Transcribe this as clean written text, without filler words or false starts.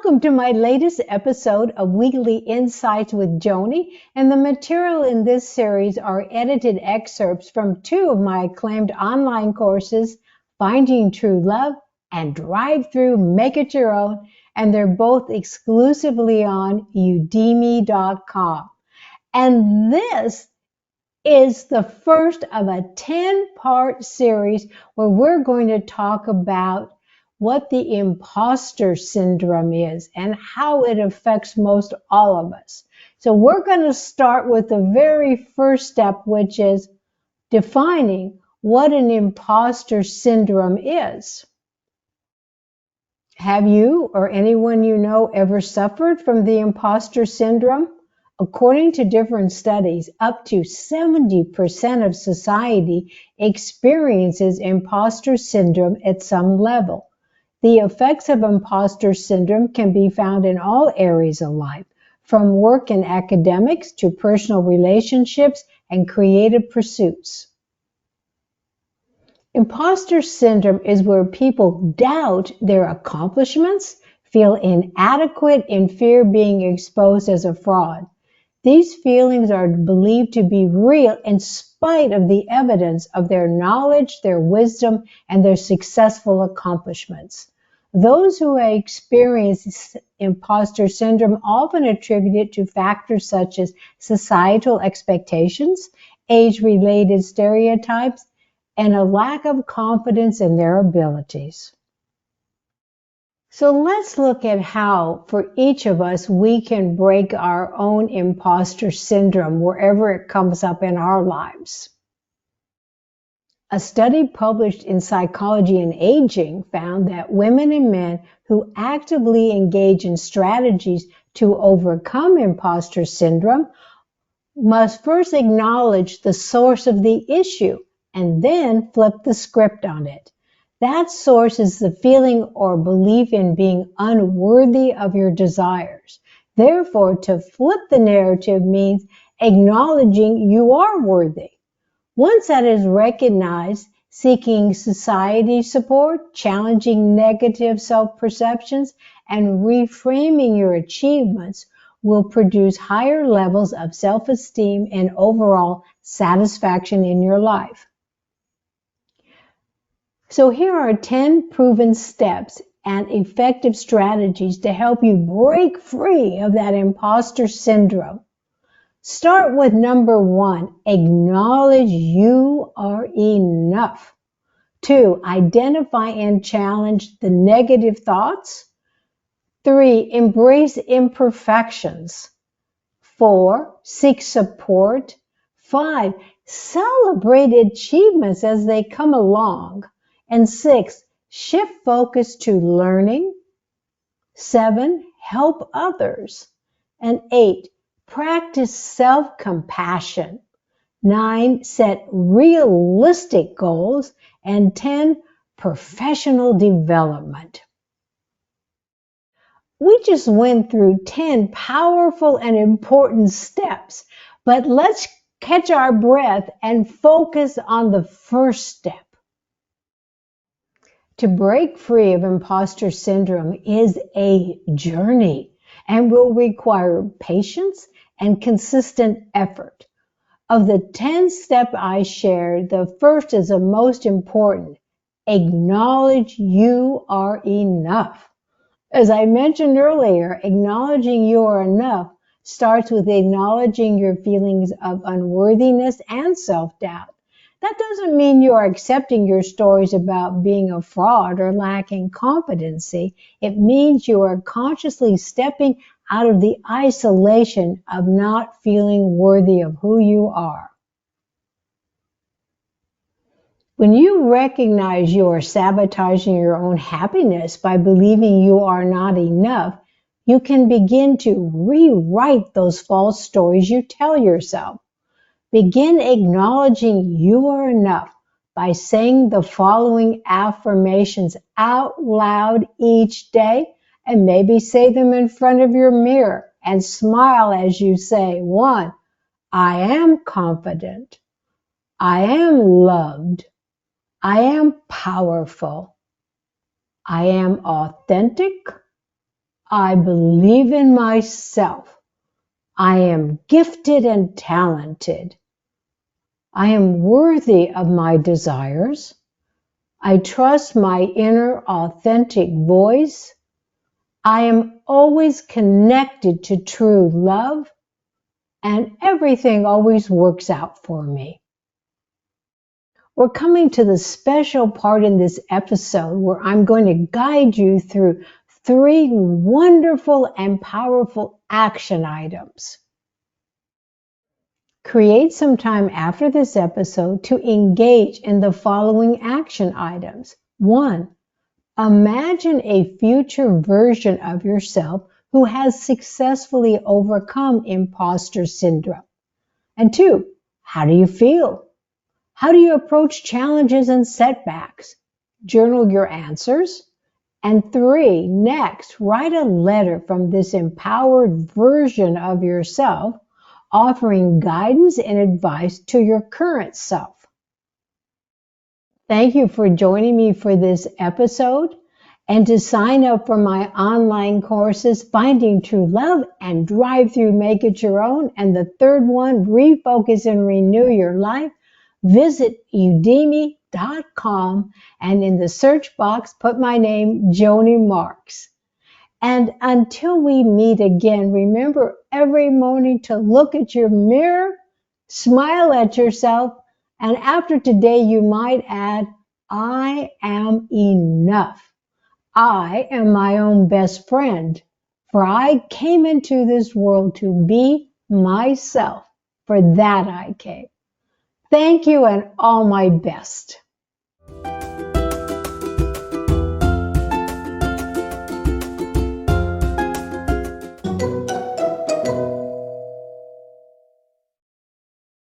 Welcome to my latest episode of Weekly Insights with Joanie, and the material in this series are edited excerpts from two of my acclaimed online courses, Finding True Love and Drive Through Make It Your Own, and they're both exclusively on udemy.com. And this is the first of a 10-part series where we're going to talk about what the imposter syndrome is and how it affects most all of us. So we're going to start with the very first step, which is defining what an imposter syndrome is. Have you or anyone you know ever suffered from the imposter syndrome? According to different studies, up to 70% of society experiences imposter syndrome at some level. The effects of imposter syndrome can be found in all areas of life, from work and academics to personal relationships and creative pursuits. Imposter syndrome is where people doubt their accomplishments, feel inadequate, and fear being exposed as a fraud. These feelings are believed to be real in spite of the evidence of their knowledge, their wisdom, and their successful accomplishments. Those who experience imposter syndrome often attribute it to factors such as societal expectations, age-related stereotypes, and a lack of confidence in their abilities. So let's look at how, for each of us, we can break our own imposter syndrome wherever it comes up in our lives. A study published in Psychology and Aging found that women and men who actively engage in strategies to overcome imposter syndrome must first acknowledge the source of the issue and then flip the script on it. That source is the feeling or belief in being unworthy of your desires. Therefore, to flip the narrative means acknowledging you are worthy. Once that is recognized, seeking society support, challenging negative self-perceptions, and reframing your achievements will produce higher levels of self-esteem and overall satisfaction in your life. So here are 10 proven steps and effective strategies to help you break free of that imposter syndrome. Start with number 1, acknowledge you are enough. 2, identify and challenge the negative thoughts. 3, embrace imperfections. 4, seek support. 5, celebrate achievements as they come along. And 6, shift focus to learning. 7, help others. And 8, practice self-compassion. 9, set realistic goals. And 10, professional development. We just went through 10 powerful and important steps, but let's catch our breath and focus on the first step. To break free of imposter syndrome is a journey and will require patience and consistent effort. Of the 10 steps I shared, the first is the most important. Acknowledge you are enough. As I mentioned earlier, acknowledging you are enough starts with acknowledging your feelings of unworthiness and self-doubt. That doesn't mean you are accepting your stories about being a fraud or lacking competency. It means you are consciously stepping out of the isolation of not feeling worthy of who you are. When you recognize you are sabotaging your own happiness by believing you are not enough, you can begin to rewrite those false stories you tell yourself. Begin acknowledging you are enough by saying the following affirmations out loud each day, and maybe say them in front of your mirror and smile as you say. 1, I am confident. I am loved. I am powerful. I am authentic. I believe in myself. I am gifted and talented. I am worthy of my desires. I trust my inner authentic voice. I am always connected to true love, and everything always works out for me. We're coming to the special part in this episode where I'm going to guide you through 3 wonderful and powerful action items. Create some time after this episode to engage in the following action items. 1. Imagine a future version of yourself who has successfully overcome imposter syndrome. And 2, how do you feel? How do you approach challenges and setbacks? Journal your answers. And 3, next, write a letter from this empowered version of yourself, offering guidance and advice to your current self. Thank you for joining me for this episode. And to sign up for my online courses, Finding True Love and Drive Through Make It Your Own, and the third one, Refocus and Renew Your Life, visit udemy.com and in the search box, put my name, Joanie Marks. And until we meet again, remember every morning to look at your mirror, smile at yourself, and after today, you might add, I am enough. I am my own best friend, for I came into this world to be myself. For that I came. Thank you and all my best.